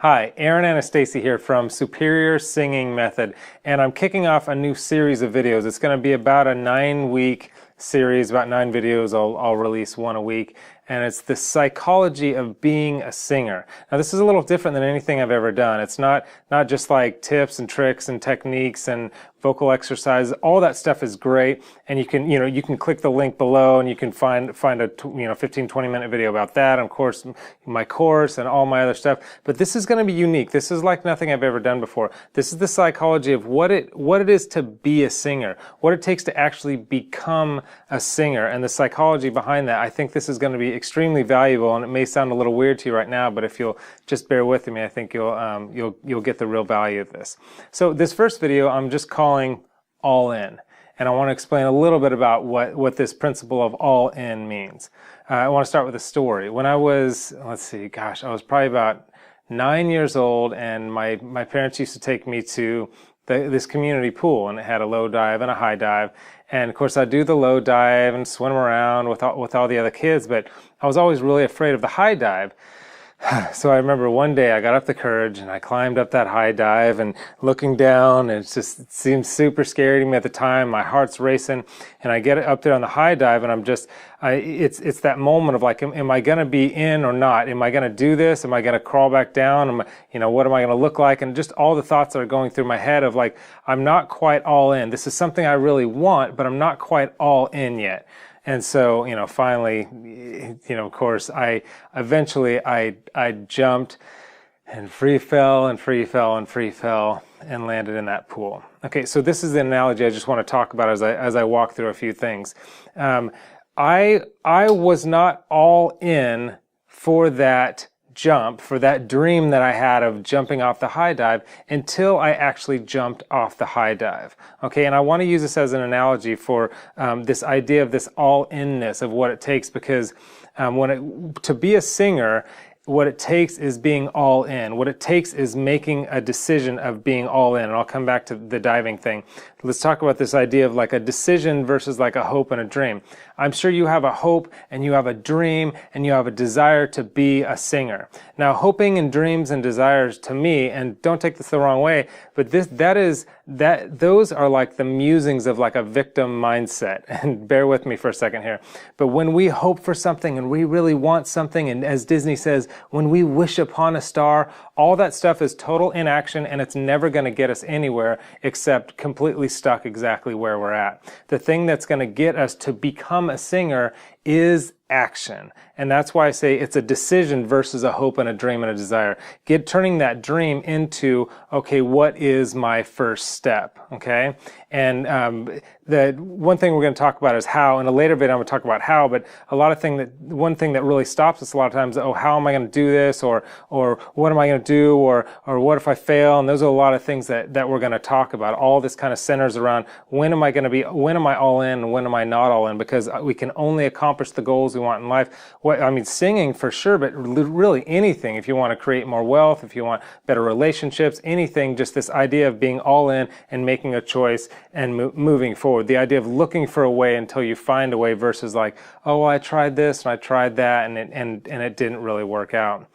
Hi, Aaron Anastasia here from Superior Singing Method, and I'm kicking off a new series of videos. It's going to be about a 9-week series, about 9 videos. I'll release one a week, and it's the psychology of being a singer. Now, this is a little different than anything I've ever done. It's not just like tips and tricks and techniques and vocal exercises. All that stuff is great, and you can click the link below and you can find a 15-20 minute video about that, and of course my course and all my other stuff. But this is going to be unique. This is like nothing I've ever done before. This is the psychology of what it is to be a singer, what it takes to actually become a singer, and the psychology behind that. I think this is going to be extremely valuable, and it may sound a little weird to you right now, but if you'll just bear with me, I think you'll get the real value of this. So this first video I'm just calling all in, and I want to explain a little bit about what this principle of all in means. I want to start with a story. When I was, I was probably about 9 years old, and my parents used to take me to this community pool, and it had a low dive and a high dive. And of course I'd do the low dive and swim around with all the other kids, but I was always really afraid of the high dive. So I remember one day I got up the courage and I climbed up that high dive, and looking down, it seemed super scary to me at the time. My heart's racing, and I get up there on the high dive, and it's that moment of like, am I going to be in or not? Am I going to do this? Am I going to crawl back down? What am I going to look like? And just all the thoughts that are going through my head of like, I'm not quite all in. This is something I really want, but I'm not quite all in yet. And so, finally, of course, I jumped and free fell and landed in that pool. Okay, so this is the analogy I just want to talk about as I walk through a few things. I was not all in for that jump, for that dream that I had of jumping off the high dive, until I actually jumped off the high dive. Okay, and I want to use this as an analogy for this idea of this all-inness of what it takes, because to be a singer, what it takes is being all in. What it takes is making a decision of being all in. And I'll come back to the diving thing. Let's talk about this idea of like a decision versus like a hope and a dream. I'm sure you have a hope and you have a dream and you have a desire to be a singer. Now, hoping and dreams and desires, to me, and don't take this the wrong way, but those are like the musings of like a victim mindset. And bear with me for a second here. But when we hope for something and we really want something, and as Disney says, when we wish upon a star, all that stuff is total inaction, and it's never going to get us anywhere except completely stuck exactly where we're at. The thing that's going to get us to become a singer is action. And that's why I say it's a decision versus a hope and a dream and a desire. Turning that dream into, okay, what is my first step? Okay? And the one thing we're going to talk about is how. In a later video, I'm going to talk about how, but one thing that really stops us a lot of times, how am I going to do this? Or what am I going to do? Or what if I fail? And those are a lot of things that we're going to talk about. All this kind of centers around when am I all in and when am I not all in? Because we can only accomplish the goals we want in life. Singing for sure, but really anything. If you want to create more wealth, if you want better relationships, anything, just this idea of being all in and making a choice and moving forward. The idea of looking for a way until you find a way versus like, oh, well, I tried this and I tried that and it didn't really work out.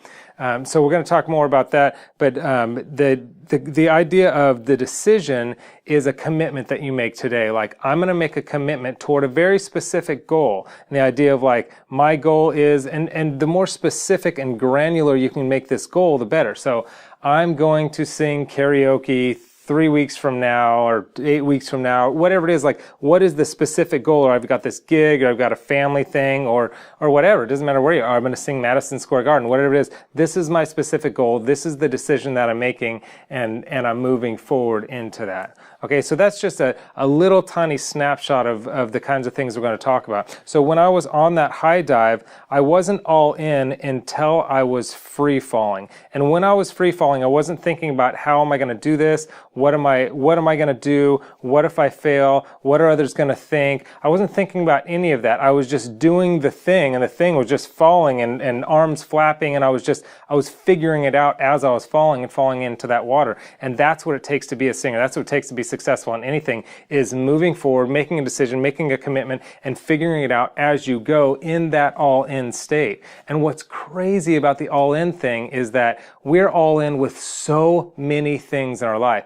So we're going to talk more about that, but the idea of the decision is a commitment that you make today. Like, I'm going to make a commitment toward a very specific goal. And the idea of like, my goal is, and the more specific and granular you can make this goal, the better. So I'm going to sing karaoke 3 weeks from now or 8 weeks from now, whatever it is. Like, what is the specific goal? Or I've got this gig, or I've got a family thing, or whatever. It doesn't matter where you are. I'm going to sing Madison Square Garden, whatever it is. This is my specific goal. This is the decision that I'm making, and I'm moving forward into that. Okay, so that's just a little tiny snapshot of the kinds of things we're going to talk about. So when I was on that high dive, I wasn't all in until I was free falling. And when I was free falling, I wasn't thinking about how am I going to do this? What am I going to do? What if I fail? What are others going to think? I wasn't thinking about any of that. I was just doing the thing, and the thing was just falling and arms flapping, and I was figuring it out as I was falling and falling into that water. And that's what it takes to be a singer. That's what it takes to be successful. successful in anything is moving forward, making a decision, making a commitment, and figuring it out as you go in that all-in state. And what's crazy about the all-in thing is that we're all in with so many things in our life.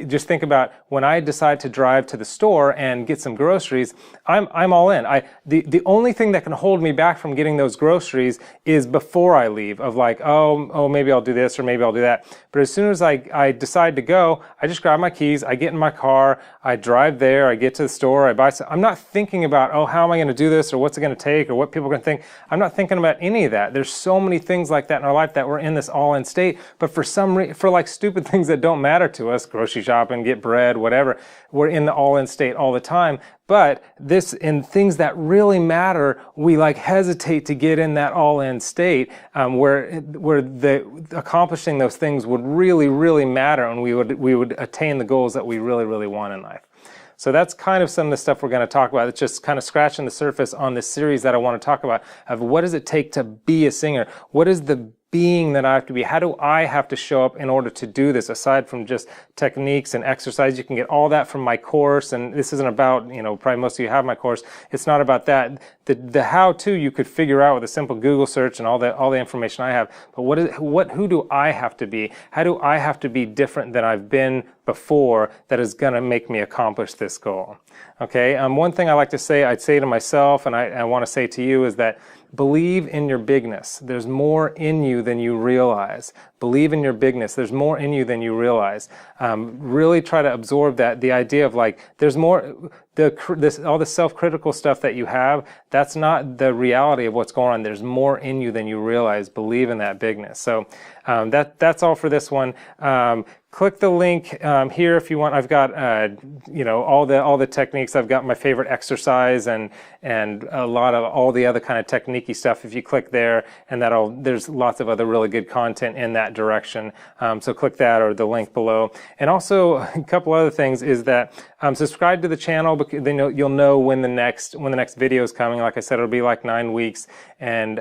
Just think about when I decide to drive to the store and get some groceries, I'm all in. The only thing that can hold me back from getting those groceries is before I leave, of like, oh, maybe I'll do this or maybe I'll do that. But as soon as I decide to go, I just grab my keys, I get in my car, I drive there, I get to the store, I buy some. I'm not thinking about, oh, how am I going to do this or what's it going to take or what people are going to think. I'm not thinking about any of that. There's so many things like that in our life that we're in this all-in state, but for like stupid things that don't matter to us, grocery shopping, get bread, whatever, we're in the all-in state all the time. But in things that really matter, we like hesitate to get in that all-in state where accomplishing those things would really, really matter, and we would attain the goals that we really, really want in life. So that's kind of some of the stuff we're going to talk about. It's just kind of scratching the surface on this series that I want to talk about of what does it take to be a singer? What is the being that I have to be? How do I have to show up in order to do this? Aside from just techniques and exercise, you can get all that from my course. And this isn't about, probably most of you have my course. It's not about that. The how-to you could figure out with a simple Google search and all the information I have. But who do I have to be? How do I have to be different than I've been before that is going to make me accomplish this goal? Okay. One thing I like to say, I'd say to myself, and I want to say to you, is that believe in your bigness. There's more in you than you realize. Believe in your bigness. There's more in you than you realize. Really try to absorb that. The idea of like, there's more, all the self-critical stuff that you have, that's not the reality of what's going on. There's more in you than you realize. Believe in that bigness. So that's all for this one. Click the link here if you want. I've got all the techniques. I've got my favorite exercise and a lot of all the other kind of techniquey stuff. If you click there, and there's lots of other really good content in that direction. So click that or the link below. And also a couple other things is that subscribe to the channel, because then you'll know when the next video is coming. Like I said, it'll be like 9 weeks. And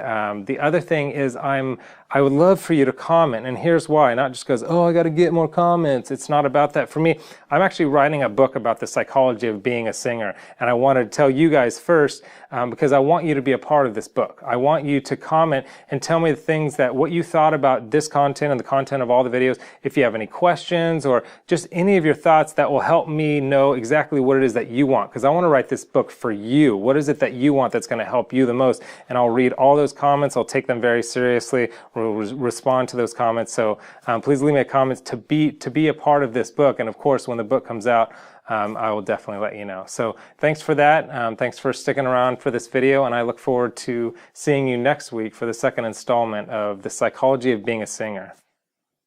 the other thing is I would love for you to comment, and here's why. Not just because, oh, I got to get more comments. It's not about that. For me, I'm actually writing a book about the psychology of being a singer, and I wanted to tell you guys first because I want you to be a part of this book. I want you to comment and tell me the things what you thought about this content and the content of all the videos. If you have any questions or just any of your thoughts, that will help me know exactly what it is that you want, because I want to write this book for you. What is it that you want that's going to help you the most? And I'll read all those comments. I'll take them very seriously. We'll respond to those comments. So please leave me a comment to be a part of this book. And of course, when the book comes out, I will definitely let you know. So thanks for that. Thanks for sticking around for this video, and I look forward to seeing you next week for the second installment of The Psychology of Being a Singer.